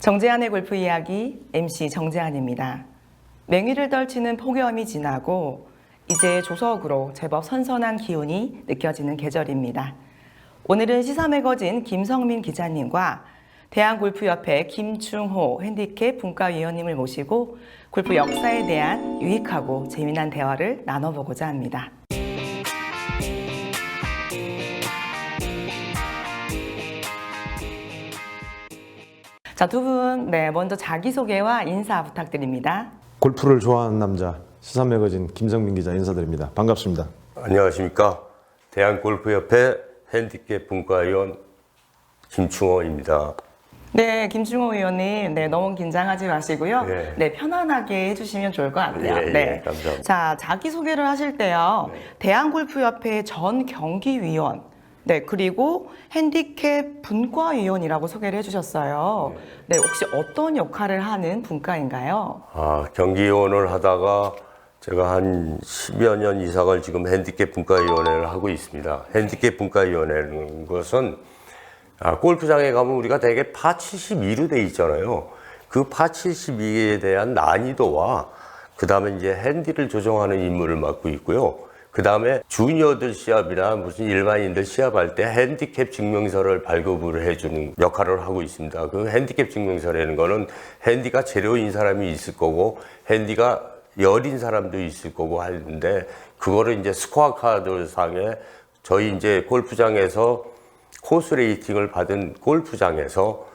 정재한의 골프 이야기 MC 정재한입니다. 맹위를 떨치는 폭염이 지나고 이제 조석으로 제법 선선한 기온이 느껴지는 계절입니다. 오늘은 시사매거진 김성민 기자님과 대한골프협회 김충호 핸디캡 분과위원님을 모시고 골프 역사에 대한 유익하고 재미난 대화를 나눠보고자 합니다. 자, 두 분, 먼저 자기소개와 인사 부탁드립니다. 골프를 좋아하는 남자, 시사매거진 김성민 기자 인사드립니다. 반갑습니다. 안녕하십니까. 대한골프협회 핸디캡 분과위원 김충호입니다. 네, 김충호 의원님, 너무 긴장하지 마시고요. 네. 편안하게 해주시면 좋을 것 같아요. 네, 감사합니다. 자, 자기소개를 하실 때요. 대한골프협회 전 경기위원, 그리고 핸디캡 분과위원이라고 소개를 해주셨어요. 혹시 어떤 역할을 하는 분과인가요? 경기위원을 하다가 제가 한 10여 년 이상을 지금 핸디캡 분과위원회를 하고 있습니다. 핸디캡 분과위원회라는 것은 골프장에 가면 우리가 대개 파 72로 돼 있잖아요. 그 파 72에 대한 난이도와 그 다음에 이제 핸디를 조정하는 임무를 맡고 있고요. 그 다음에 주니어들 시합이나 무슨 일반인들 시합할 때 핸디캡 증명서를 발급을 해주는 역할을 하고 있습니다. 그 핸디캡 증명서라는 거는 핸디가 제로인 사람이 있을 거고 핸디가 열인 사람도 있을 거고 하는데 그거를 이제 스코어 카드 상에 저희 이제 골프장에서 코스 레이팅을 받은 골프장에서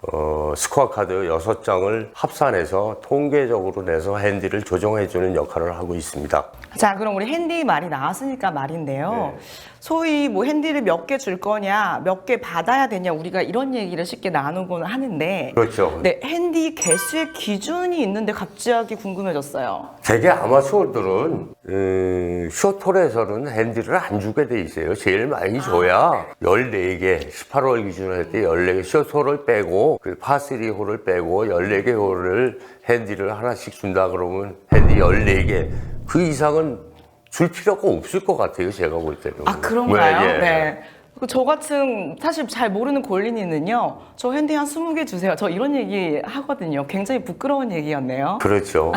스코어 카드 6장을 합산해서 통계적으로 내서 핸디를 조정해주는 역할을 하고 있습니다. 자, 그럼 우리 핸디 말이 나왔으니까 말인데요. 소위 뭐 핸디를 몇 개 줄 거냐, 몇 개 받아야 되냐, 우리가 이런 얘기를 쉽게 나누곤 하는데. 그렇죠. 핸디 개수의 기준이 있는데 갑자기 궁금해졌어요. 대개 아마추어들은 쇼톨에서는 핸디를 안 주게 돼 있어요. 제일 많이 줘야 14개, 18월 기준으로 할 때 14개 쇼톨을 빼고 그 파3 홀을 빼고 14개 홀을 핸디를 하나씩 준다 그러면 핸디 14개 그 이상은 줄 필요가 없을 것 같아요. 제가 볼 때는. 그런가요? 네. 저 같은 사실 잘 모르는 골린이는요. 저 핸디 한 20개 주세요. 저 이런 얘기 하거든요. 굉장히 부끄러운 얘기였네요. 그렇죠.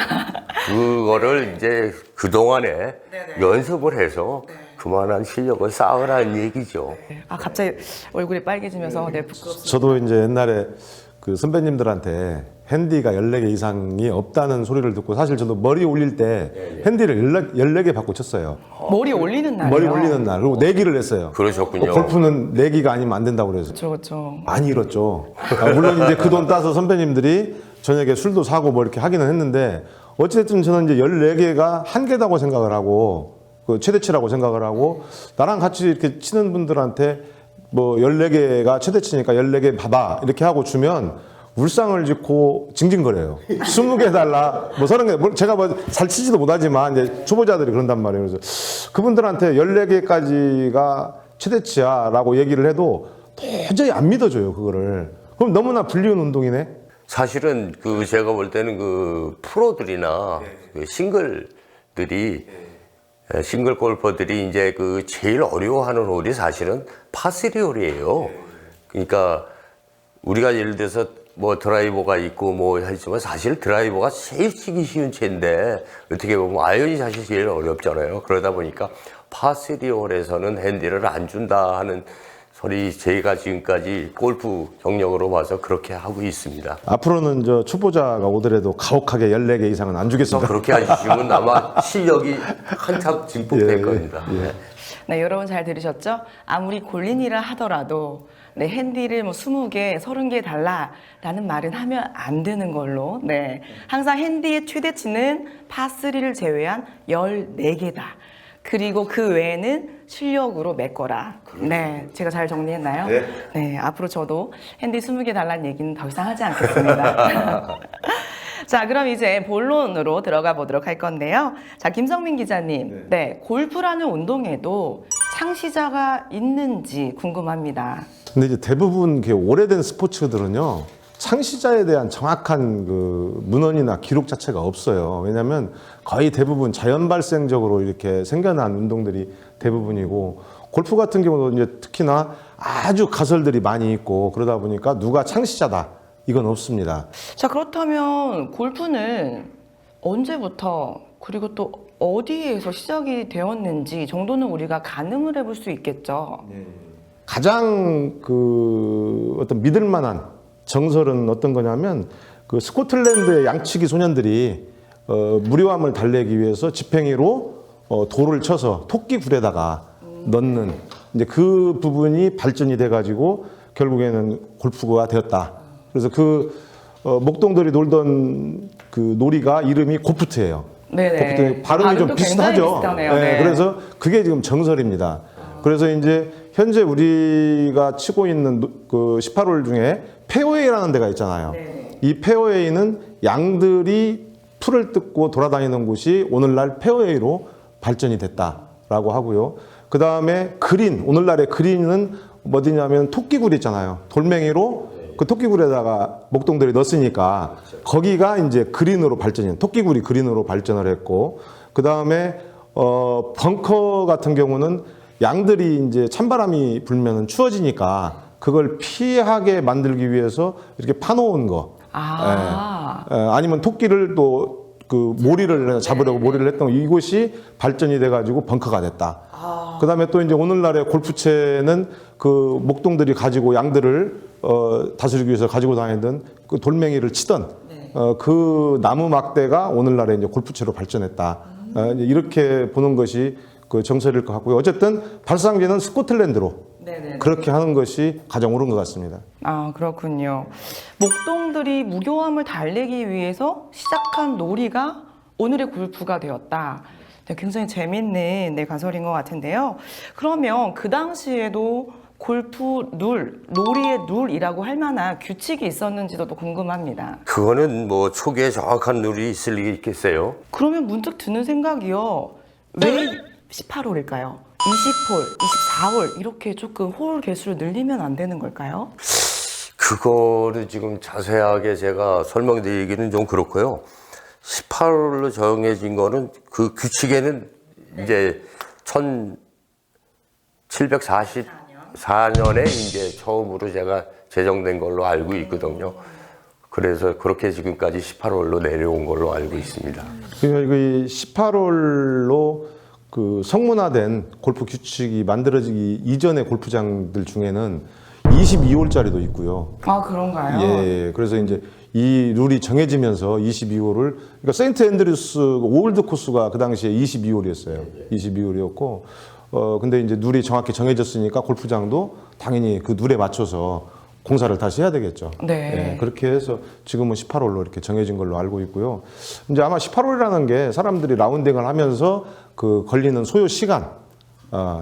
그거를 이제 그동안에 연습을 해서 그만한 실력을 쌓으라는 얘기죠. 갑자기 얼굴이 빨개지면서 부끄럽습니다. 저도 이제 옛날에 그 선배님들한테 핸디가 14개 이상이 없다는 소리를 듣고 사실 저도 머리 올릴 때 핸디를 14개 받고 쳤어요. 머리 올리는 날이요? 머리 올리는 날. 그리고 내기를 했어요. 그러셨군요. 골프는 내기가 아니면 안 된다고 그래서. 그렇죠. 많이 잃었죠. 물론 이제 그 돈 따서 선배님들이 저녁에 술도 사고 뭐 이렇게 하기는 했는데 어쨌든 저는 이제 14개가 한계다고 생각을 하고 그 최대치라고 생각을 하고 나랑 같이 이렇게 치는 분들한테 뭐 14개가 최대치니까 14개 봐봐 이렇게 하고 주면 울상을 짓고 징징거려요. 20개 달라, 뭐 30개, 제가 뭐 잘 치지도 못하지만 이제 초보자들이 그런단 말이에요. 그래서 그분들한테 14개까지가 최대치야 라고 얘기를 해도 도저히 안 믿어줘요, 그거를. 그럼 너무나 불리운 운동이네? 사실은 그 제가 볼 때는 그 프로들이나 그 싱글 골퍼들이 이제 그 제일 어려워하는 홀이 사실은 파3 홀이에요. 그러니까 우리가 예를 들어서 뭐 드라이버가 있고 뭐 하지만 사실 드라이버가 제일 치기 쉬운 채인데 어떻게 보면 아이언이 사실 제일 어렵잖아요. 그러다 보니까 파3 홀에서는 핸디를 안 준다 하는 소리 제가 지금까지 골프 경력으로 봐서 그렇게 하고 있습니다. 앞으로는 저 초보자가 오더라도 가혹하게 14개 이상은 안 주겠습니다. 그렇게 해주시면 아마 실력이 한참 증폭될 겁니다. 여러분 잘 들으셨죠? 아무리 골린이라 하더라도 핸디를 뭐 20개, 30개 달라라는 말은 하면 안 되는 걸로. 항상 핸디의 최대치는 파3를 제외한 14개다. 그리고 그 외에는 실력으로 메꿔라. 제가 잘 정리했나요? 앞으로 저도 핸디 20개 달라는 얘기는 더 이상 하지 않겠습니다. 자, 그럼 이제 본론으로 들어가 보도록 할 건데요. 자, 김성민 기자님, 골프라는 운동에도 창시자가 있는지 궁금합니다. 근데 이제 대부분 이렇게 오래된 스포츠들은요, 창시자에 대한 정확한 그 문헌이나 기록 자체가 없어요. 왜냐하면 거의 대부분 자연 발생적으로 이렇게 생겨난 운동들이 대부분이고, 골프 같은 경우도 이제 특히나 아주 가설들이 많이 있고 그러다 보니까 누가 창시자다 이건 없습니다. 자, 그렇다면 골프는 언제부터 그리고 또 어디에서 시작이 되었는지 정도는 우리가 가늠을 해볼 수 있겠죠. 가장 그 어떤 믿을 만한 정설은 어떤 거냐면 그 스코틀랜드의 양치기 소년들이 무료함을 달래기 위해서 지팽이로 돌을 쳐서 토끼 굴에다가 넣는 이제 그 부분이 발전이 돼가지고 결국에는 골프가 되었다. 그래서 그 목동들이 놀던 그 놀이가 이름이 고프트예요. 네네. 고프트 발음이 좀 발음도 굉장히 비슷하죠. 비슷하네요. 네, 네. 그래서 그게 지금 정설입니다. 그래서 이제 현재 우리가 치고 있는 그 18홀 중에 페어웨이라는 데가 있잖아요. 네. 이 페어웨이는 양들이 풀을 뜯고 돌아다니는 곳이 오늘날 페어웨이로 발전이 됐다라고 하고요. 그 다음에 그린, 오늘날의 그린은 어디냐면 토끼굴 있잖아요. 돌멩이로 그 토끼굴에다가 목동들이 넣었으니까 거기가 이제 그린으로 발전이, 토끼굴이 그린으로 발전을 했고, 그 다음에 벙커 같은 경우는 양들이 이제 찬바람이 불면은 추워지니까 그걸 피하게 만들기 위해서 이렇게 파놓은 거. 아니면 토끼를 또 그 모리를 잡으려고 모리를 했던 이곳이 발전이 돼가지고 벙커가 됐다. 그 다음에 또 이제 오늘날의 골프채는 그 목동들이 가지고 양들을 다스리기 위해서 가지고 다니던 그 돌멩이를 치던 그 나무 막대가 오늘날의 이제 골프채로 발전했다. 이제 이렇게 보는 것이 그 정설일 것 같고요. 어쨌든 발상지는 스코틀랜드로 네네. 그렇게 하는 것이 가장 옳은 것 같습니다. 아, 그렇군요. 목동들이 무료함을 달래기 위해서 시작한 놀이가 오늘의 골프가 되었다. 네, 굉장히 재밌는 가설인 것 같은데요. 그러면 그 당시에도 골프 놀이의 룰이라고 할 만한 규칙이 있었는지도 또 궁금합니다. 그거는 뭐 초기에 정확한 룰이 있을 리가 있겠어요? 그러면 문득 드는 생각이요. 왜 18홀일까요? 20홀, 24홀 이렇게 조금 홀 개수를 늘리면 안 되는 걸까요? 그거를 지금 자세하게 제가 설명드리기는 좀 그렇고요. 18홀로 정해진 거는 그 규칙에는 이제 1744년에 이제 처음으로 제가 제정된 걸로 알고 있거든요. 그래서 그렇게 지금까지 18홀로 내려온 걸로 알고 있습니다. 그러니까 이 18홀로 그 성문화된 골프 규칙이 만들어지기 이전의 골프장들 중에는 22홀짜리도 있고요. 아, 그런가요? 예, 그래서 이제 이 룰이 정해지면서 22홀을, 그러니까 세인트 앤드류스 올드 코스가 그 당시에 22홀이었어요. 22홀이었고, 근데 이제 룰이 정확히 정해졌으니까 골프장도 당연히 그 룰에 맞춰서 공사를 다시 해야 되겠죠. 네. 예, 그렇게 해서 지금은 18홀로 이렇게 정해진 걸로 알고 있고요. 이제 아마 18홀이라는 게 사람들이 라운딩을 하면서 그 걸리는 소요 시간,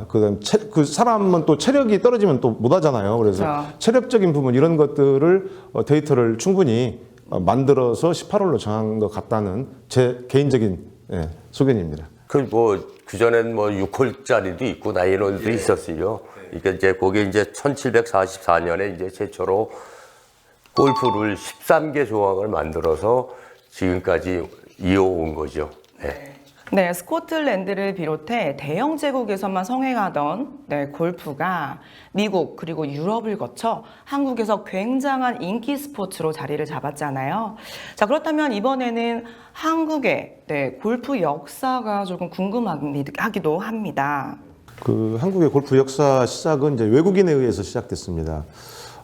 그다음 그 사람은 또 체력이 떨어지면 또 못 하잖아요. 그래서 그렇죠. 체력적인 부분 이런 것들을 데이터를 충분히 만들어서 18홀로 정한 것 같다는 제 개인적인 소견입니다. 그전엔 뭐 6홀짜리도 있고 나인홀도 있었어요. 그러니까 이제 그게 이제 1744년에 이제 최초로 골프를 13개 조항을 만들어서 지금까지 이어온 거죠. 네. 네, 스코틀랜드를 비롯해 대영 제국에서만 성행하던 골프가 미국 그리고 유럽을 거쳐 한국에서 굉장한 인기 스포츠로 자리를 잡았잖아요. 자, 그렇다면 이번에는 한국의 골프 역사가 조금 궁금하기도 합니다. 그 한국의 골프 역사 시작은 이제 외국인에 의해서 시작됐습니다.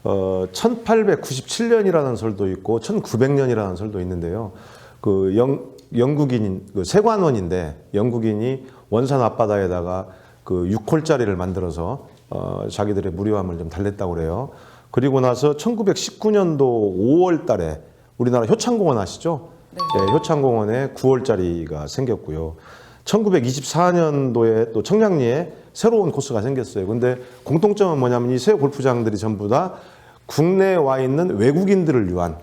1897년이라는 설도 있고 1900년이라는 설도 있는데요. 그 영국인 그 세관원인데 영국인이 원산 앞바다에다가 그 6홀짜리를 만들어서 자기들의 무료함을 좀 달랬다고 그래요. 그리고 나서 1919년도 5월 달에 우리나라 효창공원 아시죠? 네, 효창공원에 9홀짜리가 생겼고요. 1924년도에 또 청량리에 새로운 코스가 생겼어요. 근데 공통점은 뭐냐면 이 세 골프장들이 전부 다 국내에 와 있는 외국인들을 위한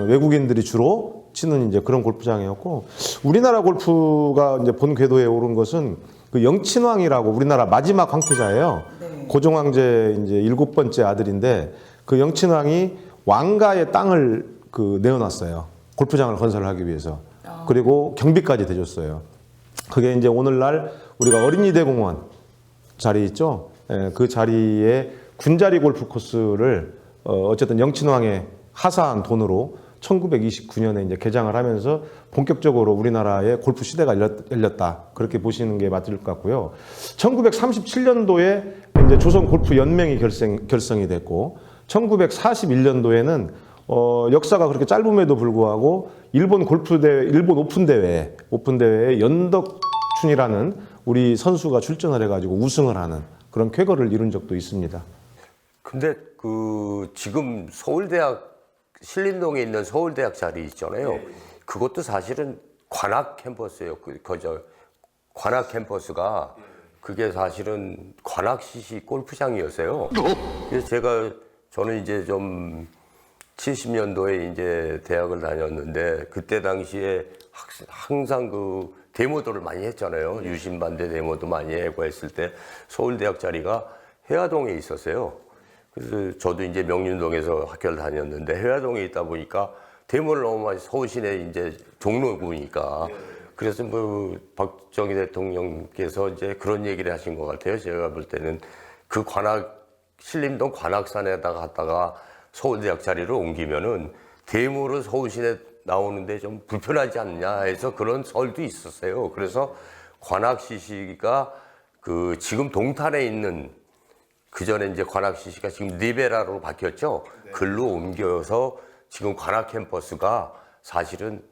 외국인들이 주로 치는 이제 그런 골프장이었고, 우리나라 골프가 이제 본 궤도에 오른 것은 그 영친왕이라고 우리나라 마지막 황태자예요. 네. 고종 황제 이제 7번째 아들인데 그 영친왕이 왕가의 땅을 그 내어놨어요. 골프장을 건설하기 위해서. 그리고 경비까지 대줬어요. 그게 이제 오늘날 우리가 어린이대공원 자리 있죠. 그 자리에 군자리 골프 코스를 어쨌든 영친왕의 하사한 돈으로 1929년에 이제 개장을 하면서 본격적으로 우리나라의 골프 시대가 열렸다. 그렇게 보시는 게 맞을 것 같고요. 1937년도에 이제 조선 골프 연맹이 결성이 됐고, 1941년도에는 역사가 그렇게 짧음에도 불구하고 일본 골프 대회, 일본 오픈 대회에 연덕춘이라는 우리 선수가 출전을 해가지고 우승을 하는 그런 쾌거를 이룬 적도 있습니다. 근데 그 지금 서울대학 신림동에 있는 서울대학 자리 있잖아요. 그것도 사실은 관악 캠퍼스예요. 관악 캠퍼스가 그게 사실은 관악 CC 골프장이었어요. 그래서 저는 이제 좀 70년도에 이제 대학을 다녔는데 그때 당시에 항상 그 데모도를 많이 했잖아요. 유신 반대 데모도 많이 하고 했을 때 서울대학 자리가 해화동에 있었어요. 그래서 저도 이제 명륜동에서 학교를 다녔는데 해화동에 있다 보니까 데모를 너무 많이 서울시내 이제 종로구니까 그래서 뭐 박정희 대통령께서 이제 그런 얘기를 하신 것 같아요. 제가 볼 때는 그 신림동 관악산에다가 갔다가 서울대학 자리를 옮기면은 데모로 서울시내 나오는데 좀 불편하지 않냐 해서 그런 설도 있었어요. 그래서 관악-CC가 그 지금 동탄에 있는 그 전에 이제 관악-CC가 지금 리베라로 바뀌었죠. 글로 옮겨서 지금 관악 캠퍼스가 사실은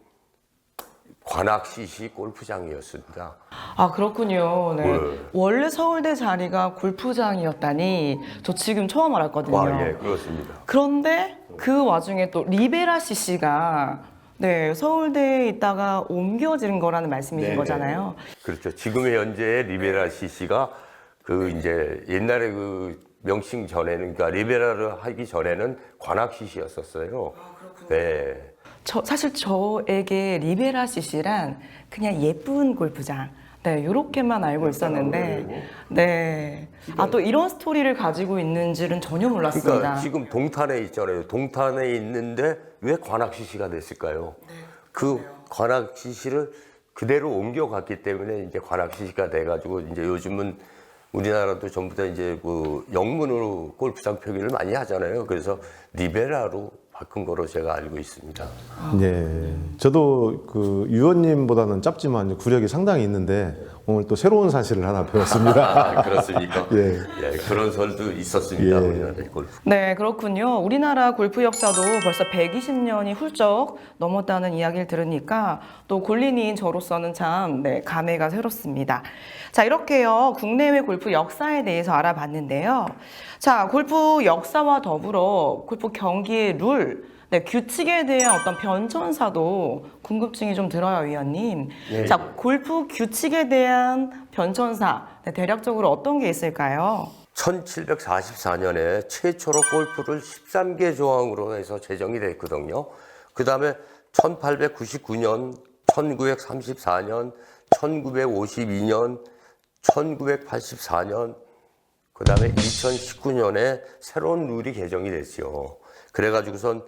관악-CC 골프장이었습니다. 아, 그렇군요. 네. 네. 원래 서울대 자리가 골프장이었다니 저 지금 처음 알았거든요. 예, 그렇습니다. 그런데 그 와중에 또 리베라 CC가 네, 서울대에 있다가 옮겨진 거라는 말씀이신 거잖아요. 그렇죠. 지금의 현재의 리베라 CC가 그 이제 옛날에 그 명칭 전에는 그러니까 리베라를 하기 전에는 관악 CC였었어요. 네. 사실 저에게 리베라 CC란 그냥 예쁜 골프장. 네, 요렇게만 알고 있었는데, 네. 아, 또 이런 스토리를 가지고 있는 줄은 전혀 몰랐습니다. 그러니까 지금 동탄에 있잖아요. 동탄에 있는데 왜 관악 CC가 됐을까요? 그 관악 CC를 그대로 옮겨갔기 때문에 이제 관악 CC가 돼가지고 이제 요즘은 우리나라도 전부 다 이제 그 영문으로 골프장 표기를 많이 하잖아요. 그래서 리베라로 바꾼 거로 제가 알고 있습니다. 네, 저도 그 유원님보다는 짧지만 구력이 상당히 있는데 오늘 또 새로운 사실을 하나 배웠습니다. 아, 그렇습니까? 예. 예, 그런 설도 있었습니다. 예. 우리나라의 골프. 네, 그렇군요. 우리나라 골프 역사도 벌써 120년이 훌쩍 넘었다는 이야기를 들으니까 또 골린이인 저로서는 참 네, 감회가 새롭습니다. 자, 이렇게요. 국내외 골프 역사에 대해서 알아봤는데요. 자, 골프 역사와 더불어 골프 경기의 룰, 네, 규칙에 대한 어떤 변천사도 궁금증이 좀 들어요, 위원님. 예, 자, 골프 규칙에 대한 변천사, 네, 대략적으로 어떤 게 있을까요? 1744년에 최초로 골프를 13개 조항으로 해서 제정이 됐거든요. 그 다음에 1899년, 1934년, 1952년, 1984년, 그 다음에 2019년에 새로운 룰이 개정이 됐죠. 그래가지고선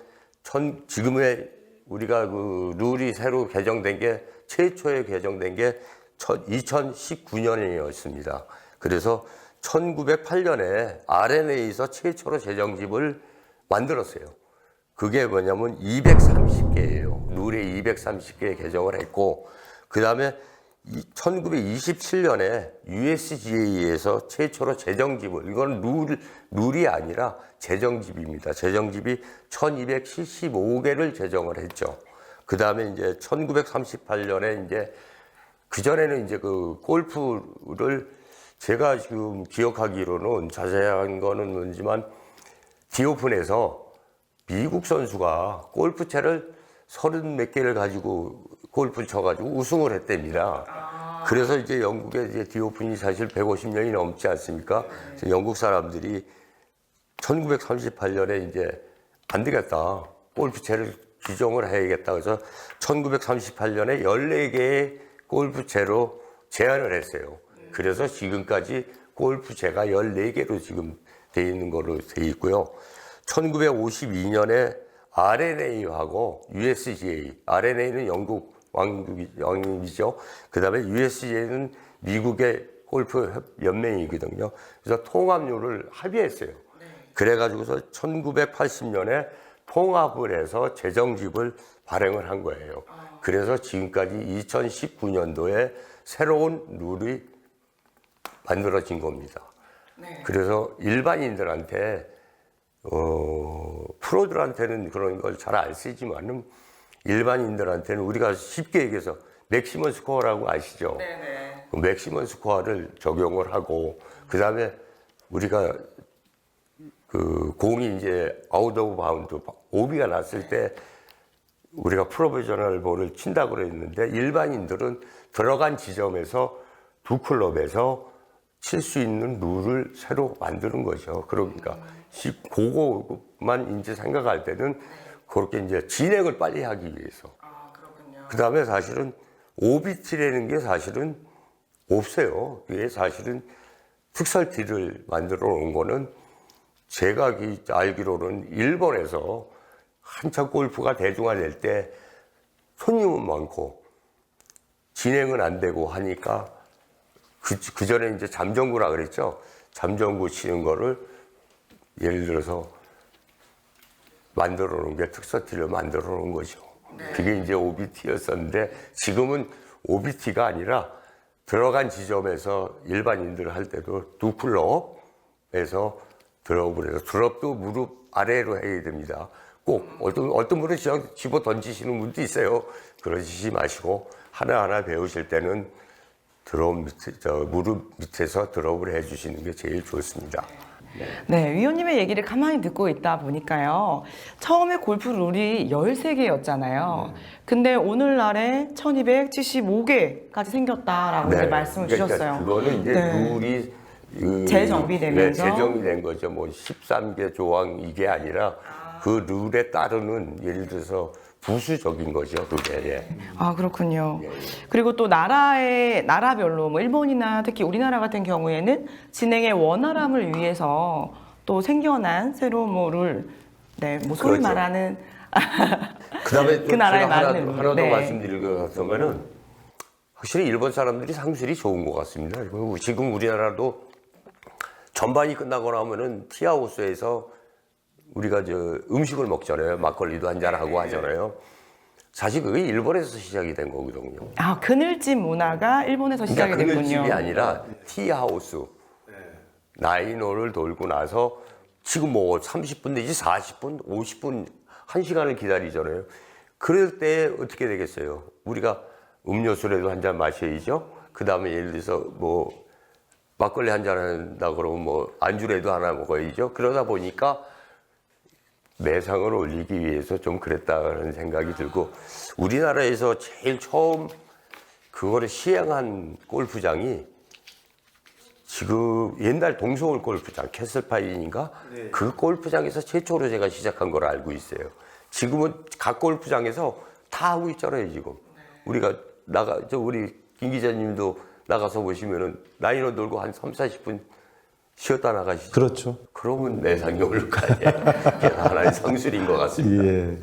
지금의 우리가 그 룰이 새로 개정된 게 최초에 개정된 게 2019년이었습니다. 그래서 1908년에 RNA에서 최초로 제정집을 만들었어요. 그게 뭐냐면 230개예요. 룰에 230개 개정을 했고, 그 다음에 1927년에 USGA에서 최초로 제정집을, 이건 룰이 아니라 제정집입니다. 제정집이 1275개를 제정을 했죠. 그 다음에 이제 1938년에 이제 그전에는 이제 그 골프를 제가 지금 기억하기로는 자세한 거는 모르지만 디오픈에서 미국 선수가 골프채를 30몇 개를 가지고 골프 쳐가지고 우승을 했답니다. 그래서 이제 영국의 이제 디오픈이 사실 150년이 넘지 않습니까? 영국 사람들이 1938년에 이제 안 되겠다. 골프채를 규정을 해야겠다. 그래서 1938년에 14개의 골프채로 제한을 했어요. 그래서 지금까지 골프채가 14개로 지금 돼 있는 거로 돼 있고요. 1952년에 RNA하고 USGA, RNA는 영국 왕이죠. 그 다음에 USGA는 미국의 골프 연맹이거든요. 그래서 통합률을 합의했어요. 그래가지고서 1980년에 통합을 해서 재정집을 발행을 한 거예요. 그래서 지금까지 2019년도에 새로운 룰이 만들어진 겁니다. 네. 그래서 일반인들한테 프로들한테는 그런 걸 잘 안 쓰지만은 일반인들한테는 우리가 쉽게 얘기해서 맥시멈 스코어라고 아시죠? 네네. 그 맥시멈 스코어를 적용을 하고 그다음에 우리가 그 공이 이제 아웃 오브 바운드 오비가 났을 때 우리가 프로페셔널 볼을 친다고 그랬는데 일반인들은 들어간 지점에서 두 클럽에서 칠 수 있는 룰을 새로 만드는 거죠. 그러니까 그거만 이제 생각할 때는 그렇게 이제 진행을 빨리 하기 위해서. 아, 그렇군요. 그 다음에 사실은 OBT라는 게 사실은 없어요. 그게 사실은 특설티를 만들어 놓은 거는 제가 알기로는 일본에서 한참 골프가 대중화될 때 손님은 많고 진행은 안 되고 하니까 그 전에 이제 잠정구라 그랬죠. 잠정구 치는 거를 예를 들어서 만들어 놓은 게 특설티를 만들어 놓은 거죠. 그게 이제 OBT였었는데 지금은 OBT가 아니라 들어간 지점에서 일반인들 할 때도 두 클럽에서 드롭을 해서 드롭도 무릎 아래로 해야 됩니다. 꼭 어떤 분은 그냥 집어 던지시는 분도 있어요. 그러시지 마시고 하나하나 배우실 때는 드롭 밑에, 무릎 밑에서 드롭을 해주시는 게 제일 좋습니다. 네, 위원님의 얘기를 가만히 듣고 있다 보니까요. 처음에 골프 룰이 13개였잖아요. 근데 오늘날에 1275개까지 생겼다라고 이제 말씀을 주셨어요. 그거는 이제 네. 룰이 재정비되면서 재정비된 거죠. 뭐 13개 조항 이게 아니라 그 룰에 따르는 예를 들어서 부수적인 거죠. 그게. 아, 그렇군요. 그리고 또 나라별로 뭐 일본이나 특히 우리나라 같은 경우에는 진행의 원활함을 위해서 또 생겨난 새로운 뭐 룰, 네, 뭐 소위 그렇죠. 말하는 그다음에 그 나라에 제가 맞는 룰. 하나 더 네. 말씀드릴 것 같으면은 확실히 일본 사람들이 상술이 좋은 것 같습니다. 그리고 지금 우리나라도 전반이 끝나고 나면은 티하우스에서 우리가 음식을 먹잖아요. 막걸리도 한잔 하고 하잖아요. 사실 그게 일본에서 시작이 된 거거든요. 아, 그늘집 문화가 일본에서 시작이 그러니까 됐군요. 그늘집이 아니라 티하우스. 나인홀을 돌고 나서 지금 뭐 30분 내지 40분, 50분, 1시간을 기다리잖아요. 그럴 때 어떻게 되겠어요? 우리가 음료수라도 한 잔 마셔야죠. 그 다음에 예를 들어서 뭐 막걸리 한 잔 한다 그러면 뭐 안주라도 하나 먹어야죠. 그러다 보니까 매상을 올리기 위해서 좀 그랬다는 생각이 들고 우리나라에서 제일 처음 그거를 시행한 골프장이 지금 옛날 동서울 골프장 캐슬파인인가 그 골프장에서 최초로 제가 시작한 걸 알고 있어요. 지금은 각 골프장에서 다 하고 있잖아요. 지금 우리가 우리 김 기자님도 나가서 보시면은 나인홀 돌고 한 30-40분 쉬었다 나가시죠. 그렇죠. 그러면 매상이 오를 거 아니에요. 그게 하나의 상술인 것 같습니다. 예.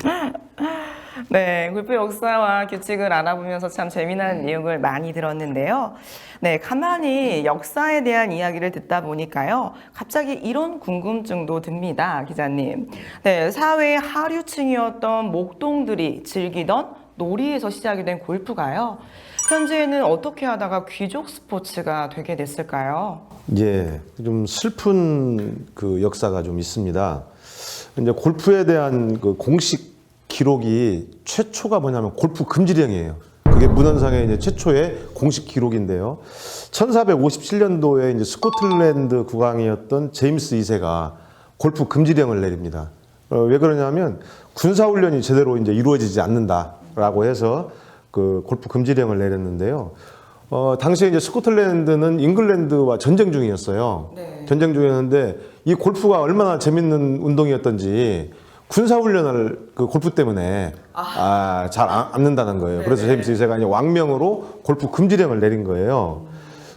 네, 골프 역사와 규칙을 알아보면서 참 재미난 내용을 많이 들었는데요. 네, 가만히 역사에 대한 이야기를 듣다 보니까요. 갑자기 이런 궁금증도 듭니다, 기자님. 네, 사회의 하류층이었던 목동들이 즐기던 놀이에서 시작이 된 골프가요. 현재는 어떻게 하다가 귀족 스포츠가 되게 됐을까요? 예, 좀 슬픈 그 역사가 좀 있습니다. 이제 골프에 대한 그 공식 기록이 최초가 뭐냐면 골프 금지령이에요. 그게 문헌상의 이제 최초의 공식 기록인데요. 1457년도에 이제 스코틀랜드 국왕이었던 제임스 2세가 골프 금지령을 내립니다. 왜 그러냐면 군사훈련이 제대로 이제 이루어지지 않는다라고 해서 그 골프 금지령을 내렸는데요. 당시에 이제 스코틀랜드는 잉글랜드와 전쟁 중이었어요. 네. 전쟁 중이었는데 이 골프가 얼마나 재밌는 운동이었던지 군사훈련을 그 골프 때문에 잘 안 는다는 거예요. 그래서 제임스 2세가 이제 왕명으로 골프 금지령을 내린 거예요.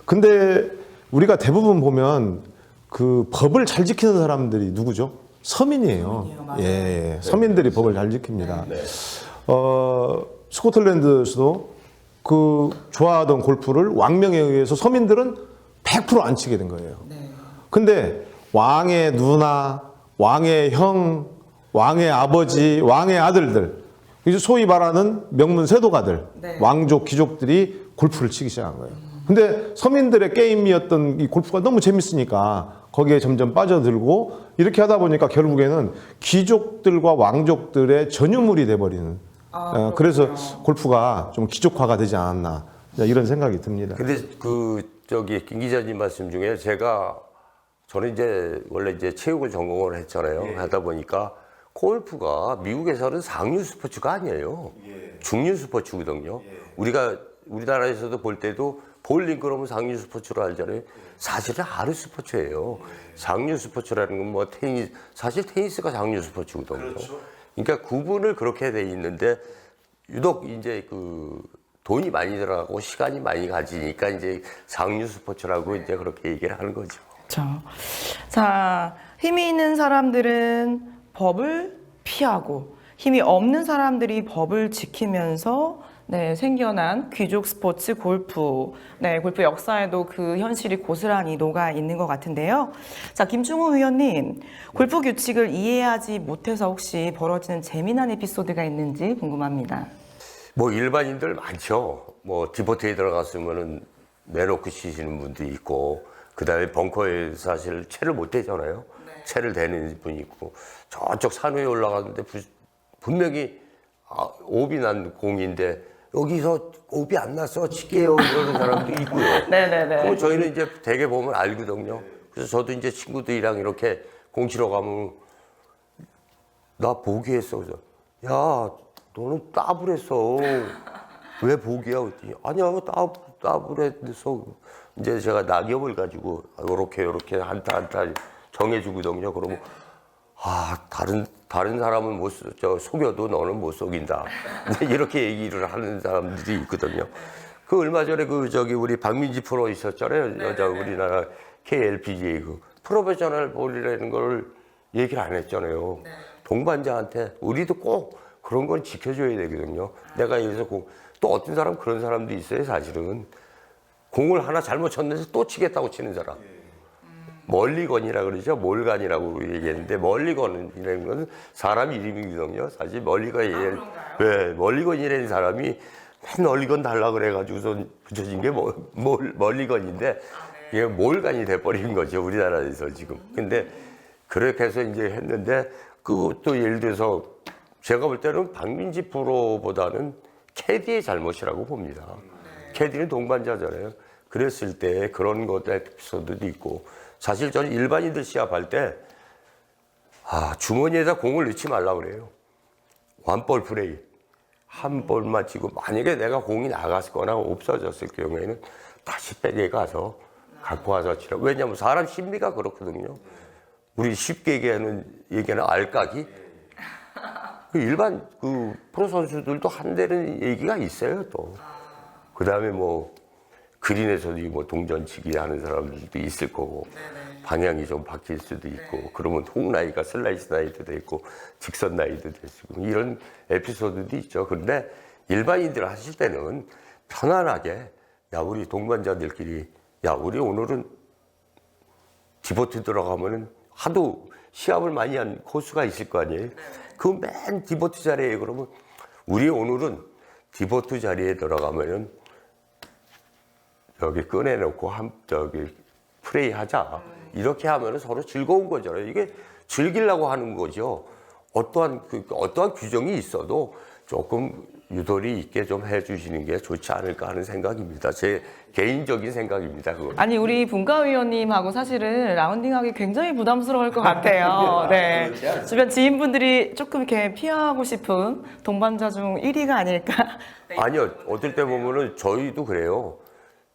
근데 우리가 대부분 보면 그 법을 잘 지키는 사람들이 누구죠? 서민이에요. 맞아요. 예, 서민들이 법을 잘 지킵니다. 스코틀랜드에서도 그 좋아하던 골프를 왕명에 의해서 서민들은 100% 안 치게 된 거예요. 근데 왕의 누나, 왕의 형, 왕의 아버지, 왕의 아들들, 이제 소위 말하는 명문 세도가들, 네. 왕족, 귀족들이 골프를 치기 시작한 거예요. 근데 서민들의 게임이었던 이 골프가 너무 재밌으니까 거기에 점점 빠져들고 이렇게 하다 보니까 결국에는 귀족들과 왕족들의 전유물이 돼버리는. 그래서 골프가 좀 귀족화가 되지 않았나 이런 생각이 듭니다. 근데 김 기자님 말씀 중에 저는 이제 원래 이제 체육을 전공을 했잖아요. 하다 보니까 골프가 미국에서는 상류 스포츠가 아니에요. 중류 스포츠거든요. 우리나라에서도 볼 때도 볼링 그러면 상류 스포츠로 알잖아요. 사실은 하류 스포츠예요. 상류 스포츠라는 건 뭐 사실 테니스가 상류 스포츠거든요. 그러니까 구분을 그렇게 돼 있는데 유독 이제 돈이 많이 들어가고 시간이 많이 가지니까 이제 상류 스포츠라고 이제 그렇게 얘기를 하는 거죠. 그렇죠. 자, 힘이 있는 사람들은 법을 피하고 힘이 없는 사람들이 법을 지키면서 생겨난 귀족 스포츠 골프. 골프 역사에도 그 현실이 고스란히 녹아 있는 것 같은데요. 자, 김충호 의원님, 골프 규칙을 이해하지 못해서 혹시 벌어지는 재미난 에피소드가 있는지 궁금합니다. 뭐 일반인들 많죠. 뭐 디포트에 들어갔으면은 내놓고 치시는 분도 있고, 그 다음에 벙커에 사실 채를 못 대잖아요. 채를 대는 분이 있고, 저쪽 산 위에 올라갔는데 분명히 옵이 난 공인데 여기서 옵이 안 났어 칠게요 이러는 사람도 있고요. 네네네. 그럼 저희는 이제 대개 보면 알거든요. 그래서 저도 이제 친구들이랑 이렇게 공 치러 가면 나 보기했어. 그래서 야 너는 따블 했어. 왜 보기야? 그랬더니 아니야 따블 했어. 이제 제가 낙엽을 가지고 요렇게 한타 정해주거든요. 그러면 다른 사람은 속여도 너는 못 속인다. 이렇게 얘기를 하는 사람들이 있거든요. 얼마 전에 우리 박민지 프로 있었잖아요. 여자 우리나라 KLPGA 프로페셔널 볼이라는 걸 얘기를 안 했잖아요. 동반자한테 우리도 꼭 그런 건 지켜줘야 되거든요. 내가 여기서 또 어떤 사람 그런 사람도 있어요. 사실은 공을 하나 잘못 쳤는데 또 치겠다고 치는 사람. 멀리건이라 그러죠. 몰간이라고 얘기했는데 멀리건이라는 건 사람 이름이거든요. 사실 멀리건이라는 사람이 맨 멀리건 달라 그래가지고서 붙여진 게 멀리건인데 이게 몰간이 돼버린 거죠. 우리나라에서 지금. 근데 그렇게 해서 이제 했는데 그것도 예를 들어서 제가 볼 때는 박민지 프로보다는 캐디의 잘못이라고 봅니다. 캐디는 동반자잖아요. 그랬을 때 그런 것 에피소드도 있고 사실 저는 일반인들 시합할 때 주머니에다 공을 넣지 말라 그래요. 원볼 플레이. 한 볼만 치고 만약에 내가 공이 나갔거나 없어졌을 경우에는 다시 백에 가서 갖고 와서 치라. 왜냐하면 사람 심리가 그렇거든요. 우리 쉽게 얘기하는 알까기. 일반 프로 선수들도 한다는 얘기가 있어요 또. 그 다음에 그린에서도 동전치기 하는 사람들도 있을 거고 방향이 좀 바뀔 수도 있고 그러면 홈라이가 슬라이스 나이도 있고 직선 나이도 될 수 있고 이런 에피소드도 있죠. 그런데 일반인들 하실 때는 편안하게 우리 동반자들끼리 우리 오늘은 디보트 들어가면은 하도 시합을 많이 한 코스가 있을 거 아니에요. 그 맨 디보트 자리에 그러면 우리 오늘은 디보트 자리에 들어가면은 여기 꺼내놓고 플레이 하자. 이렇게 하면 서로 즐거운 거잖아요. 이게 즐기려고 하는 거죠. 어떠한 규정이 있어도 조금 유도리 있게 좀 해주시는 게 좋지 않을까 하는 생각입니다. 제 개인적인 생각입니다. 그건. 아니 우리 분과위원님하고 사실은 라운딩하기 굉장히 부담스러울 것 같아요. 네. 주변 지인분들이 조금 이렇게 피하고 싶은 동반자 중 1위가 아닐까. 아니요. 어떨 때 보면은 저희도 그래요.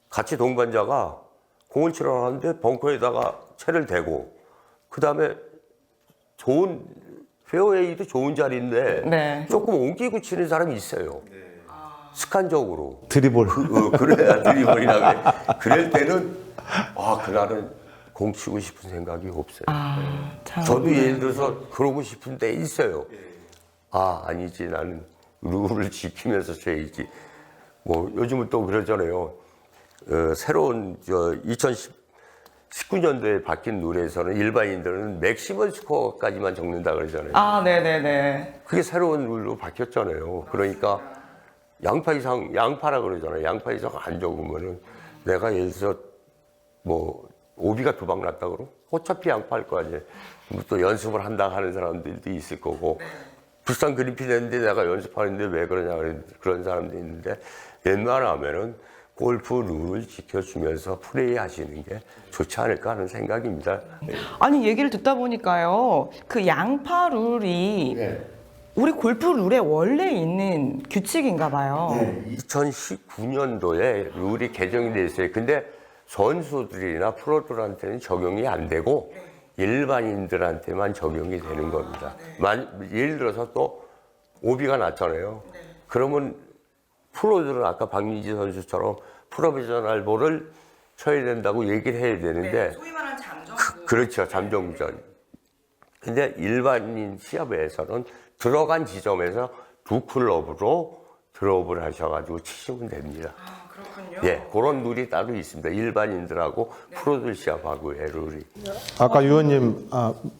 같이 동반자가 공을 치러 가는데 벙커에다가 채를 대고 그 다음에 좋은 페어웨이도 좋은 자리인데 조금 옮기고 치는 사람이 있어요. 습관적으로. 드리블. 그래야 드리블이라고 해. 그럴 때는 그날은 공 치고 싶은 생각이 없어요. 저도 예를 들어서 그러고 싶은 때 있어요. 아니지 나는 룰을 지키면서 쳐야지. 요즘은 또 그러잖아요. 새로운 19년도에 바뀐 룰에서는 일반인들은 맥시멀 스코어까지만 적는다 그러잖아요. 아, 네네네. 그게 새로운 룰로 바뀌었잖아요. 그러니까 양파 이상, 양파라 그러잖아요. 양파 이상 안 적으면은 내가 예를 들어서 뭐 오비가 두 방 났다 그러면 어차피 양파할 거 아니에요. 또 연습을 한다 하는 사람들도 있을 거고 불쌍 그린핀 했는데 내가 연습하는데 왜 그러냐 그런 사람도 있는데 웬만하면은 골프 룰을 지켜주면서 플레이 하시는 게 좋지 않을까 하는 생각입니다. 아니, 얘기를 듣다 보니까요. 그 양파 룰이 네. 우리 골프 룰에 원래 있는 규칙인가 봐요. 2019년도에 룰이 개정이 돼 있어요. 근데 선수들이나 프로들한테는 적용이 안 되고 일반인들한테만 적용이 되는 겁니다. 예를 들어서 또 오비가 났잖아요. 그러면 프로들은 아까 박민지 선수처럼 프로페셔널 볼을 쳐야 된다고 얘기를 해야 되는데 소위 말하는 잠정. 그렇죠. 잠정구전. 근데 일반인 시합에서는 들어간 지점에서 두 클럽으로 드롭을 하셔가지고 치시면 됩니다. 아, 그렇군요. 예, 그런 룰이 따로 있습니다. 일반인들하고 프로들 시합하고의 룰이. 아까 위원님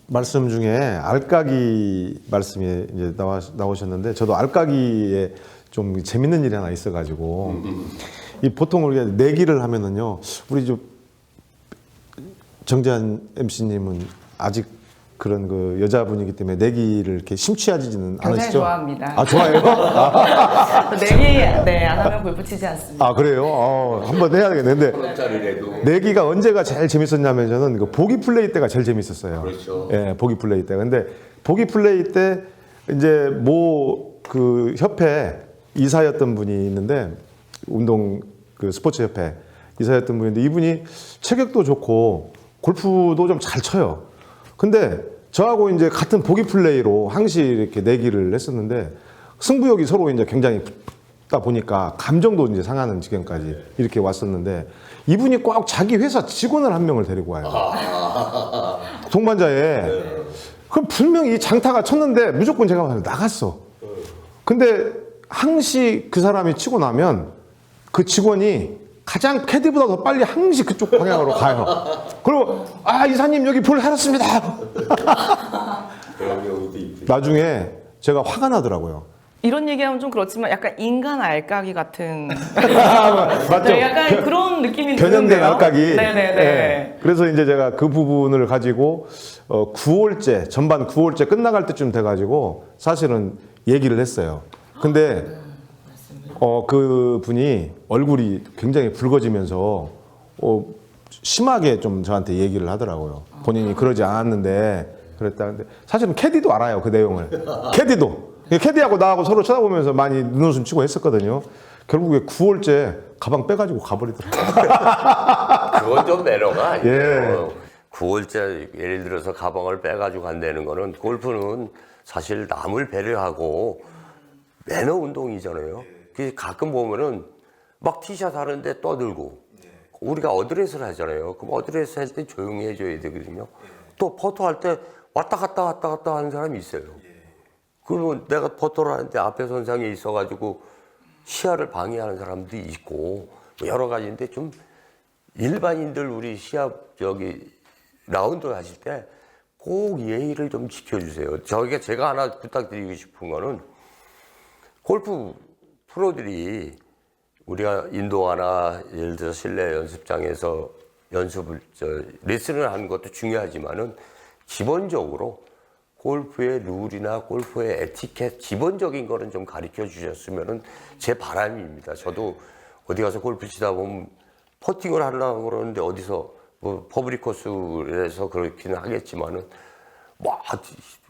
말씀 중에 알까기 말씀이 이제 나오셨는데 저도 알까기에 좀 재밌는 일이 하나 있어가지고 이 보통 우리가 내기를 하면은요 우리 정재한 MC님은 아직 그런 그 여자분이기 때문에 내기를 이렇게 심취하지는 굉장히 않으시죠? 좋아합니다. 아 좋아해요? 내기 안 하면 골프 치지 않습니다. 아 그래요? 한번 해야 되겠는데 내기가 언제가 제일 재밌었냐면 저는 그 보기 플레이 때가 제일 재밌었어요. 그렇죠. 예, 보기 플레이 때. 근데 보기 플레이 때 이제 뭐 그 협회 이사였던 분이 있는데 운동 그 스포츠 협회 이사였던 분인데 이분이 체격도 좋고 골프도 좀 잘 쳐요. 근데 저하고 이제 같은 보기 플레이로 항시 이렇게 내기를 했었는데 승부욕이 서로 이제 굉장히 붙다 보니까 감정도 이제 상하는 지경까지 이렇게 왔었는데 이분이 꼭 자기 회사 직원을 한 명을 데리고 와요. 동반자에. 그럼 분명히 이 장타가 쳤는데 무조건 제가 나갔어. 근데 항시 그 사람이 치고 나면 그 직원이 가장 캐디보다 더 빨리 항시 그쪽 방향으로 가요. 그리고 이사님 여기 볼 해놨습니다. 그런 경우도 있고. 나중에 제가 화가 나더라고요. 이런 얘기하면 좀 그렇지만 약간 인간 알까기 같은 맞죠? 네, 약간 그런 느낌이 변형된 드는데요. 알까기. 네네네. 네. 그래서 이제 제가 그 부분을 가지고 9홀째 전반 9홀째 끝나갈 때쯤 돼가지고 사실은 얘기를 했어요. 근데 그 분이 얼굴이 굉장히 붉어지면서 심하게 좀 저한테 얘기를 하더라고요. 본인이 그러지 않았는데 그랬다는데 사실은 캐디도 알아요 그 내용을. 캐디하고 나하고 서로 쳐다보면서 많이 눈웃음 치고 했었거든요. 결국에 9홀째 가방 빼가지고 가버리더라고요. 그건 좀 매너가 아니에요. 예. 9월째 예를 들어서 가방을 빼가지고 간다는 거는 골프는 사실 남을 배려하고 매너 운동이잖아요. 가끔 보면은 막 티샷 하는데 떠들고 우리가 어드레스를 하잖아요. 그럼 어드레스 할 때 조용히 해줘야 되거든요. 또 퍼터 할 때 왔다 갔다 하는 사람이 있어요. 그러면 내가 퍼터를 하는데 앞에 선상에 있어가지고 시야를 방해하는 사람도 있고 여러 가지인데 좀 일반인들 우리 시합 라운드 하실 때 꼭 예의를 좀 지켜주세요. 제가 하나 부탁드리고 싶은 거는 골프 프로들이 우리가 인도하나 예를 들어 실내 연습장에서 레슨을 하는 것도 중요하지만은 기본적으로 골프의 룰이나 골프의 에티켓 기본적인 거는 좀 가르쳐 주셨으면은 제 바람입니다. 저도 어디 가서 골프 치다 보면 퍼팅을 하려고 그러는데 어디서 뭐 퍼블릭 코스에서 그렇기는 하겠지만은 막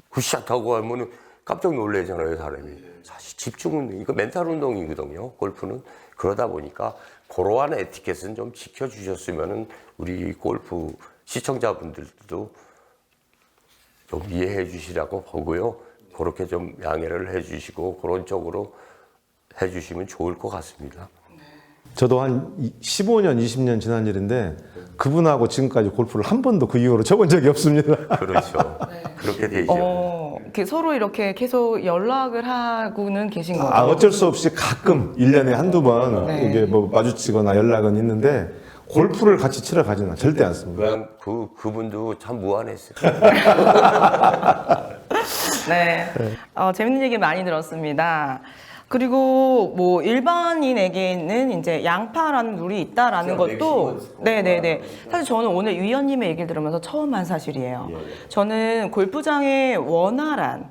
굿샷하고 하면은 깜짝 놀라잖아요 사람이. 사실 집중은 이거 멘탈 운동이거든요 골프는. 그러다 보니까 그러한 에티켓은 좀 지켜주셨으면은 우리 골프 시청자분들도 좀 이해해 주시라고 보고요. 그렇게 좀 양해를 해 주시고 그런 쪽으로 해 주시면 좋을 것 같습니다. 저도 한 15년, 20년 지난 일인데 그분하고 지금까지 골프를 한 번도 그 이후로 쳐본 적이 없습니다. 그렇죠. 그렇게 되죠. 이렇게 서로 이렇게 계속 연락을 하고는 계신 거죠? 어쩔 수 없이 가끔 1년에 한두 번 네. 이게 뭐 마주치거나 연락은 있는데 골프를 같이 치러 가지는 절대 않습니다. 그냥 그분도 참 무한했어요. 네. 재밌는 얘기 많이 들었습니다. 그리고 뭐 일반인에게는 이제 양파라는 룰이 있다라는 것도 네네네. 사실 저는 오늘 위원님의 얘기를 들으면서 처음 한 사실이에요. 저는 골프장의 원활한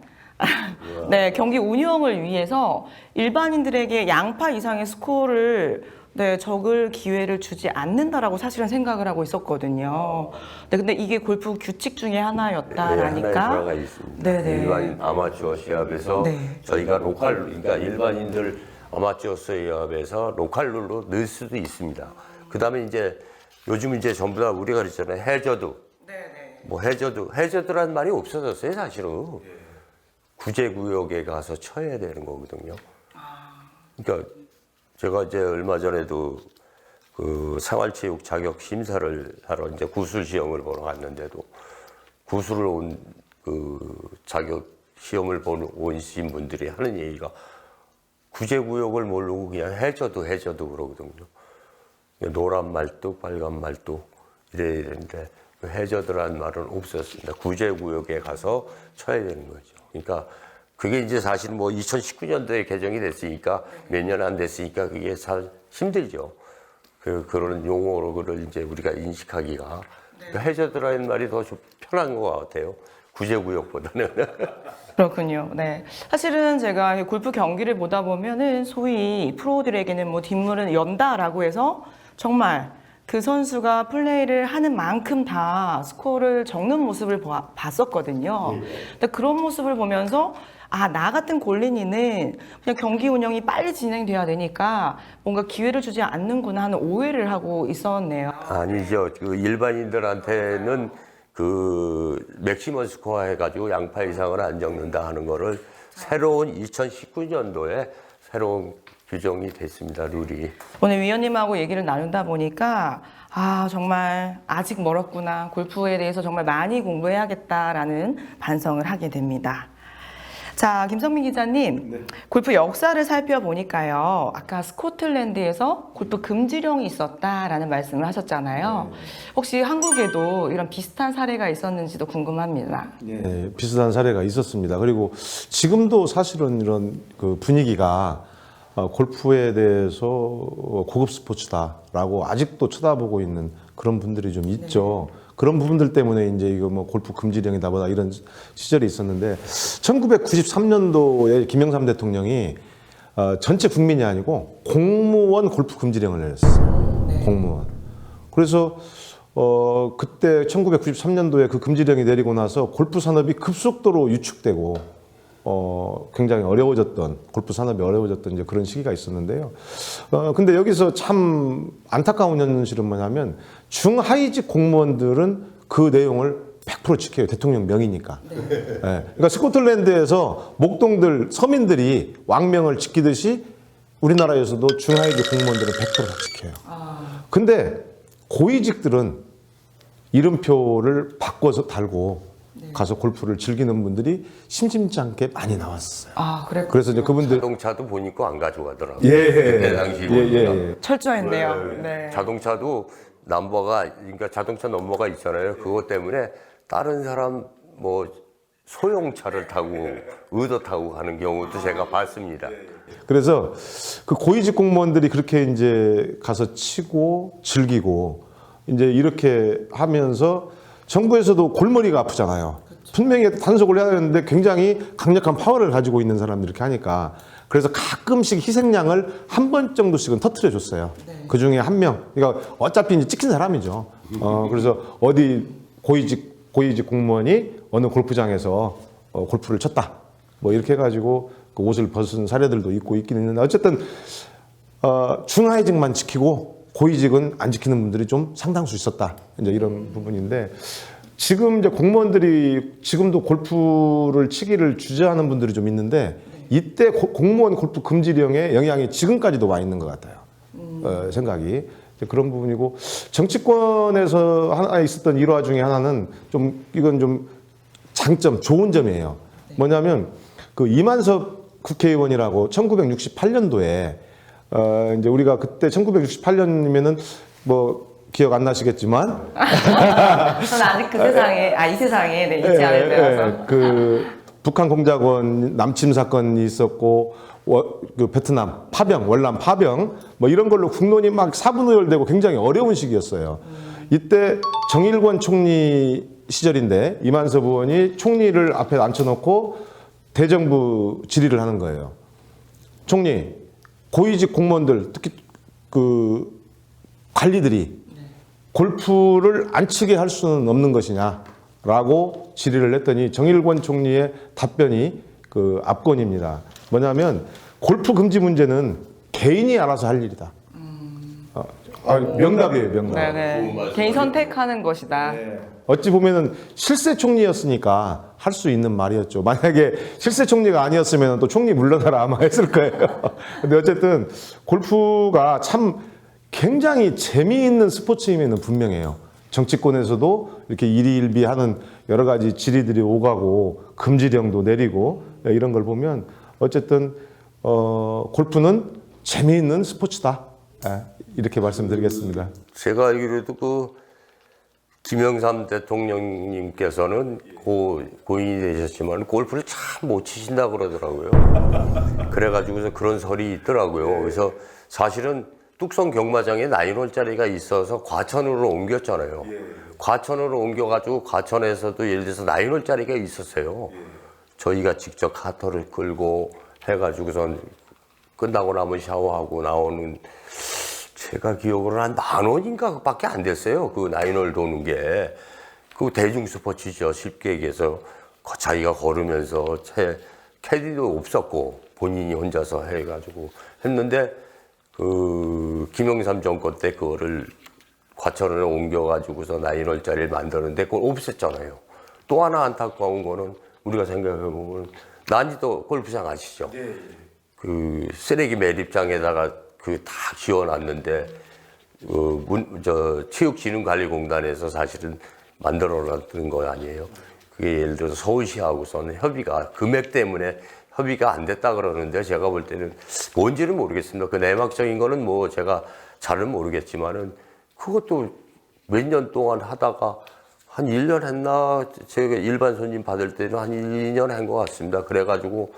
네, 경기 운영을 위해서 일반인들에게 양파 이상의 스코어를 네, 적을 기회를 주지 않는다라고 사실은 생각을 하고 있었거든요. 네, 근데 이게 골프 규칙 중에 하나였다라니까. 하나에 들어가 있습니다. 네네. 일반인 아마추어 시합에서 네. 저희가 그러니까 일반인들 아마추어 시합에서 로컬 룰로 넣을 수도 있습니다. 그 다음에 이제 요즘 이제 전부 다 우리가 그랬잖아요. 해저드. 네네. 뭐 해저드라는 말이 없어졌어요, 사실은. 구제구역에 가서 쳐야 되는 거거든요. 그러니까 제가 이제 얼마 전에도 그 생활체육 자격 심사를 하러 이제 구술 시험을 보러 갔는데도 구술을 온 그 자격 시험을 보러 오신 분들이 하는 얘기가 구제구역을 모르고 그냥 해저드 그러거든요. 노란 말뚝, 빨간 말뚝 이래야 되는데 그 해저드라는 말은 없었습니다. 구제구역에 가서 쳐야 되는 거죠. 그러니까 그게 이제 사실 뭐 2019년도에 개정이 됐으니까 몇 년 안 됐으니까 그게 잘 힘들죠. 그런 용어를 이제 우리가 인식하기가 그 해저드라는 말이 더 좀 편한 것 같아요. 구제구역보다는. 그렇군요. 네. 사실은 제가 골프 경기를 보다 보면은 소위 프로들에게는 뭐 뒷물은 연다라고 해서 정말 그 선수가 플레이를 하는 만큼 다 스코어를 적는 모습을 봤었거든요. 근데 그런 모습을 보면서 나 같은 골린이는 그냥 경기 운영이 빨리 진행돼야 되니까 뭔가 기회를 주지 않는구나 하는 오해를 하고 있었네요. 아니죠. 그 일반인들한테는 그 맥시멈 스코어 해가지고 양파 이상을 안 적는다 하는 거를 새로운 2019년도에 새로운 규정이 됐습니다. 룰이. 오늘 위원님하고 얘기를 나누다 보니까 정말 아직 멀었구나. 골프에 대해서 정말 많이 공부해야겠다라는 반성을 하게 됩니다. 자, 김성민 기자님, 골프 역사를 살펴보니까요. 아까 스코틀랜드에서 골프 금지령이 있었다라는 말씀을 하셨잖아요. 혹시 한국에도 이런 비슷한 사례가 있었는지도 궁금합니다. 네, 비슷한 사례가 있었습니다. 그리고 지금도 사실은 이런 그 분위기가 골프에 대해서 고급 스포츠다라고 아직도 쳐다보고 있는 그런 분들이 좀 있죠. 그런 부분들 때문에 이제 이거 뭐 골프 금지령이다 보다 이런 시절이 있었는데 1993년도에 김영삼 대통령이 전체 국민이 아니고 공무원 골프 금지령을 내렸어요. 공무원. 그래서 그때 1993년도에 그 금지령이 내리고 나서 골프 산업이 급속도로 유축되고 굉장히 어려워졌던 골프 산업이 어려워졌던 이제 그런 시기가 있었는데요. 근데 여기서 참 안타까운 현실은 뭐냐면 중하위직 공무원들은 그 내용을 100% 지켜요. 대통령 명이니까. 네. 그러니까 스코틀랜드에서 목동들 서민들이 왕명을 지키듯이 우리나라에서도 중하위직 공무원들은 100% 다 지켜요. 근데 고위직들은 이름표를 바꿔서 달고 가서 골프를 즐기는 분들이 심심치 않게 많이 나왔어요. 그래. 그래서 이제 그분들 자동차도 보니까 안 가져가더라고요. 예. 그때 당시 보니까. 철저했네요. 네. 자동차도 그러니까 자동차 넘버가 있잖아요. 그것 때문에 다른 사람 뭐 소형차를 타고 의도 타고 가는 경우도 제가 봤습니다. 그래서 그 고위직 공무원들이 그렇게 이제 가서 치고 즐기고 이제 이렇게 하면서 정부에서도 골머리가 아프잖아요. 분명히 단속을 해야 되는데 굉장히 강력한 파워를 가지고 있는 사람들이 이렇게 하니까 그래서 가끔씩 희생양을 한 번 정도씩은 터트려 줬어요. 그 중에 한 명. 그러니까 어차피 이제 찍힌 사람이죠. 그래서 어디 고위직 공무원이 어느 골프장에서 골프를 쳤다. 뭐 이렇게 해가지고 그 옷을 벗은 사례들도 있고 있긴 있는데 어쨌든 중하위직만 지키고 고위직은 안 지키는 분들이 좀 상당수 있었다. 이제 이런 부분인데 지금 이제 공무원들이 지금도 골프를 치기를 주저하는 분들이 좀 있는데 이때 공무원 골프 금지령의 영향이 지금까지도 와 있는 것 같아요. 생각이 그런 부분이고 정치권에서 하나 있었던 일화 중에 하나는 좀 이건 좀 장점, 좋은 점이에요. 뭐냐면 그 이만석 국회의원이라고 1968년도에 이제 우리가 그때 1968년이면은 뭐 기억 안 나시겠지만 저는 아직 그 세상에, 이 세상에 네, 있지 않을 때라서. 그 북한 공작원 남침 사건이 있었고 그 베트남 파병, 월남 파병 뭐 이런 걸로 국론이 막 사분오열되고 굉장히 어려운 시기였어요. 이때 정일권 총리 시절인데 이만섭 의원이 총리를 앞에 앉혀놓고 대정부 질의를 하는 거예요. 총리, 고위직 공무원들 특히 그 관리들이 골프를 안 치게 할 수는 없는 것이냐라고 질의를 했더니 정일권 총리의 답변이 그 압권입니다. 뭐냐면 골프 금지 문제는 개인이 알아서 할 일이다. 명답이에요, 명답. 네네. 개인 선택하는 것이다. 어찌 보면은 실세 총리였으니까 할 수 있는 말이었죠. 만약에 실세 총리가 아니었으면 또 총리 물러나라 아마 했을 거예요. 근데 어쨌든 골프가 참 굉장히 재미있는 스포츠임에는 분명해요. 정치권에서도 이렇게 일희일비하는 여러 가지 질의들이 오가고 금지령도 내리고 이런 걸 보면 어쨌든 골프는 재미있는 스포츠다. 이렇게 말씀드리겠습니다. 제가 알기로도 그 김영삼 대통령님께서는 고인이 되셨지만 골프를 참 못 치신다 그러더라고요. 그래가지고서 그런 설이 있더라고요. 그래서 사실은 뚝섬 경마장에 9홀짜리가 있어서 과천으로 옮겼잖아요. 과천으로 옮겨가지고 과천에서도 예를 들어서 9홀짜리가 있었어요. 저희가 직접 카터를 끌고 해가지고선 끝나고 나면 샤워하고 나오는 제가 기억으로 한 10,000원인가 밖에 안 됐어요. 그 9홀 도는 게. 그 대중 스포츠죠. 쉽게 얘기해서 자기가 걸으면서 캐디도 없었고 본인이 혼자서 해가지고 했는데 그 김영삼 정권 때 그거를 과천으로 옮겨가지고서 9홀짜리를 만드는데 그걸 없앴잖아요. 또 하나 안타까운 거는 우리가 생각해보면 난지도 골프장 아시죠? 그 쓰레기 매립장에다가 그 다 지어놨는데 체육진흥관리공단에서 사실은 만들어놨던 거 아니에요. 그게 예를 들어서 서울시하고서는 협의가 금액 때문에 협의가 안 됐다 그러는데 제가 볼 때는 뭔지는 모르겠습니다. 그 내막적인 거는 뭐 제가 잘은 모르겠지만은 그것도 몇 년 동안 하다가 한 1년 했나 제가 일반 손님 받을 때는 한 2년 한 것 같습니다. 그래가지고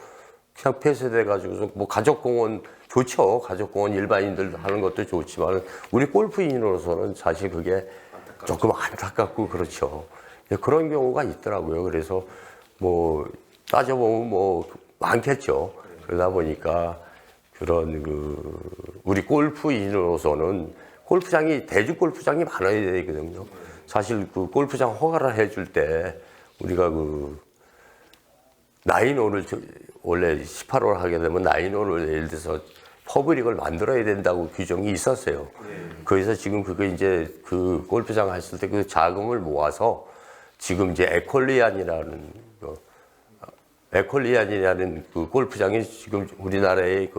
그냥 폐쇄돼가지고서 뭐 가족공원 좋죠. 가족공원 일반인들 하는 것도 좋지만 우리 골프인으로서는 사실 그게 조금 안타깝고 그렇죠. 그런 경우가 있더라고요. 그래서 뭐 따져보면 뭐 많겠죠. 그러다 보니까 그런 우리 골프인으로서는 골프장이 대중 골프장이 많아야 되거든요. 사실 그 골프장 허가를 해줄 때 우리가 그 9홀을 원래 18홀 하게 되면 9홀을 예를 들어서 퍼블릭을 만들어야 된다고 규정이 있었어요. 그래서 지금 그거 이제 그 골프장 했을 때 그 자금을 모아서 지금 이제 에콜리안이라는 그 골프장이 지금 우리나라의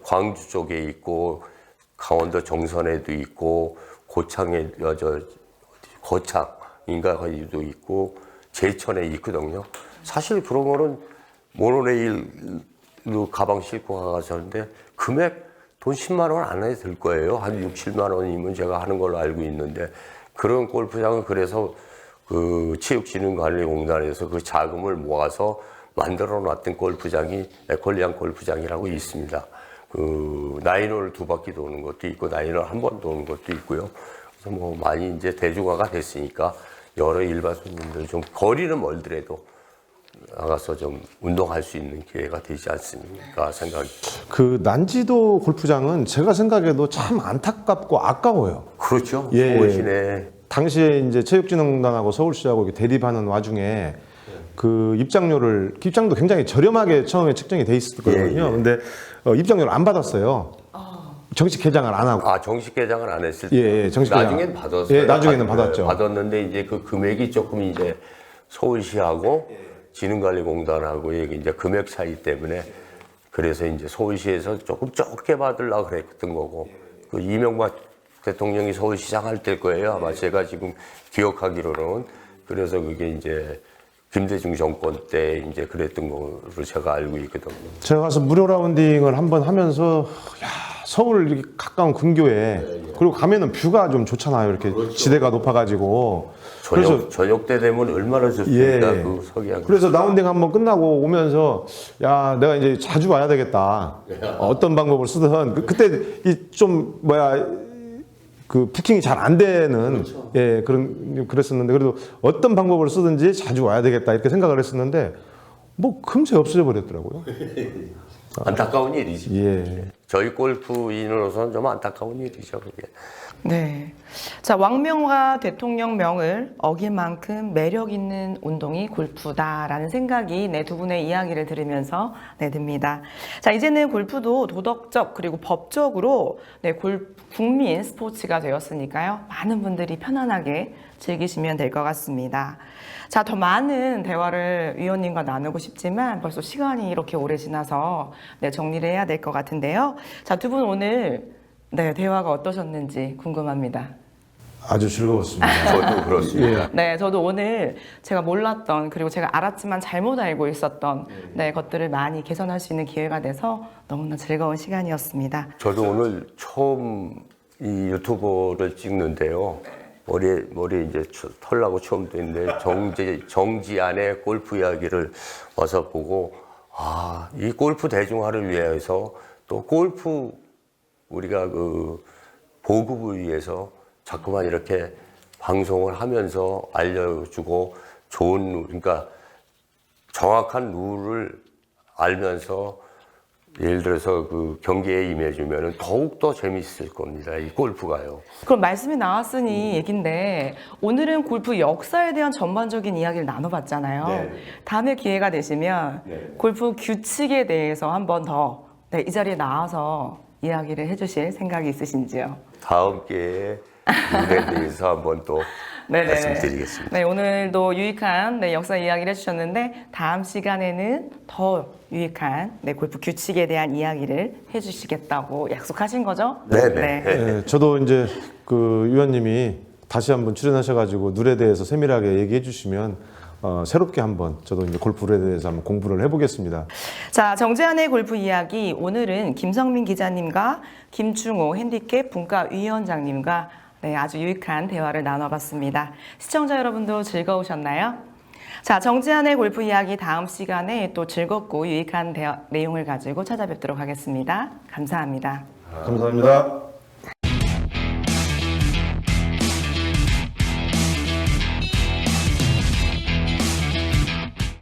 광주 쪽에 있고 강원도 정선에도 있고 거창인가 거기도 있고 제천에 있거든요. 사실 그런 거는 모노레일로 가방 싣고 가가셨는데 금액 돈 10만 원 안에 들 거예요. 한 6, 7만 원이면 제가 하는 걸로 알고 있는데 그런 골프장은 그래서 그 체육진흥관리공단에서 그 자금을 모아서 만들어 놨던 골프장이 에콜리안 골프장이라고 있습니다. 그 9홀 2바퀴 도는 것도 있고 9홀 1번 도는 것도 있고요. 그래서 뭐 많이 이제 대중화가 됐으니까 여러 일반 손님들 좀 거리는 멀더라도 나가서 좀 운동할 수 있는 기회가 되지 않습니까 생각이. 그 난지도 골프장은 제가 생각해도 참 안타깝고 아까워요. 그렇죠. 예. 서울시내. 당시에 이제 체육진흥단하고 서울시하고 이렇게 대립하는 와중에 그 입장도 굉장히 저렴하게 처음에 책정이 돼 있었거든요. 예, 예. 근데 입장료를 안 받았어요. 정식 개장을 안 하고. 정식 개장을 안 했을 때. 예, 정식 개장. 나중엔 받았어요. 예, 나중에는 받았죠. 받았는데 이제 그 금액이 조금 이제 서울시하고 진흥관리공단하고 이제 금액 차이 때문에 그래서 이제 서울시에서 조금 적게 받으려고 그랬던 거고 그 이명박 대통령이 서울시장 할 때일 거예요. 아마 제가 지금 기억하기로는. 그래서 그게 이제 김대중 정권 때 이제 그랬던 거로 제가 알고 있거든요. 제가 가서 무료 라운딩을 한번 하면서 야 서울 이렇게 가까운 근교에 그리고 가면은 뷰가 좀 좋잖아요. 이렇게 지대가 높아가지고. 저녁 때 되면 얼마나 좋습니까? 예. 그 석양. 그래서 라운딩 한번 끝나고 오면서 야 내가 이제 자주 와야 되겠다. 어떤 방법을 쓰든 그때 이 좀 그 부킹이 잘 안 되는 예 그랬었는데 그래도 어떤 방법을 쓰든지 자주 와야 되겠다 이렇게 생각을 했었는데 뭐 금세 없어져 버렸더라고요. 안타까운 일이지. 예. 저희 골프인으로서는 좀 안타까운 일이죠, 그게. 네. 자, 왕명과 대통령명을 어길 만큼 매력 있는 운동이 골프다라는 생각이 두 분의 이야기를 들으면서 듭니다. 자, 이제는 골프도 도덕적 그리고 법적으로 국민 스포츠가 되었으니까요. 많은 분들이 편안하게 즐기시면 될 것 같습니다. 자, 더 많은 대화를 위원님과 나누고 싶지만 벌써 시간이 이렇게 오래 지나서 정리를 해야 될 것 같은데요. 자, 두 분 오늘 대화가 어떠셨는지 궁금합니다. 아주 즐거웠습니다. 저도 그렇습니다. 네, 저도 오늘 제가 몰랐던 그리고 제가 알았지만 잘못 알고 있었던 것들을 많이 개선할 수 있는 기회가 돼서 너무나 즐거운 시간이었습니다. 저도 오늘 처음 이 유튜버를 찍는데요. 머리에 이제 털나고 처음 됐는데 정지안의 골프 이야기를 와서 보고 이 골프 대중화를 위해서 또 골프 우리가 그 보급을 위해서 자꾸만 이렇게 방송을 하면서 알려주고 그러니까 정확한 룰을 알면서 예를 들어서 그 경기에 임해주면 더욱더 재밌을 겁니다. 이 골프가요. 그럼 말씀이 나왔으니 얘긴데 오늘은 골프 역사에 대한 전반적인 이야기를 나눠봤잖아요. 네. 다음에 기회가 되시면 골프 규칙에 대해서 한 번 더 이 자리에 나와서 이야기를 해주실 생각이 있으신지요? 다음 기회에 룰에 대해서 한번 또 말씀드리겠습니다. 네, 오늘도 유익한 역사 이야기를 해주셨는데 다음 시간에는 더 유익한 골프 규칙에 대한 이야기를 해주시겠다고 약속하신 거죠? 네네. 예, 저도 이제 그 위원님이 다시 한번 출연하셔가지고 룰에 대해서 세밀하게 얘기해 주시면 새롭게 한번 저도 이제 골프에 대해서 한번 공부를 해보겠습니다. 자, 정재환의 골프 이야기 오늘은 김성민 기자님과 김충호 핸디캡 분과위원장님과 아주 유익한 대화를 나눠봤습니다. 시청자 여러분도 즐거우셨나요? 자, 정재환의 골프 이야기 다음 시간에 또 즐겁고 유익한 내용을 가지고 찾아뵙도록 하겠습니다. 감사합니다. 감사합니다.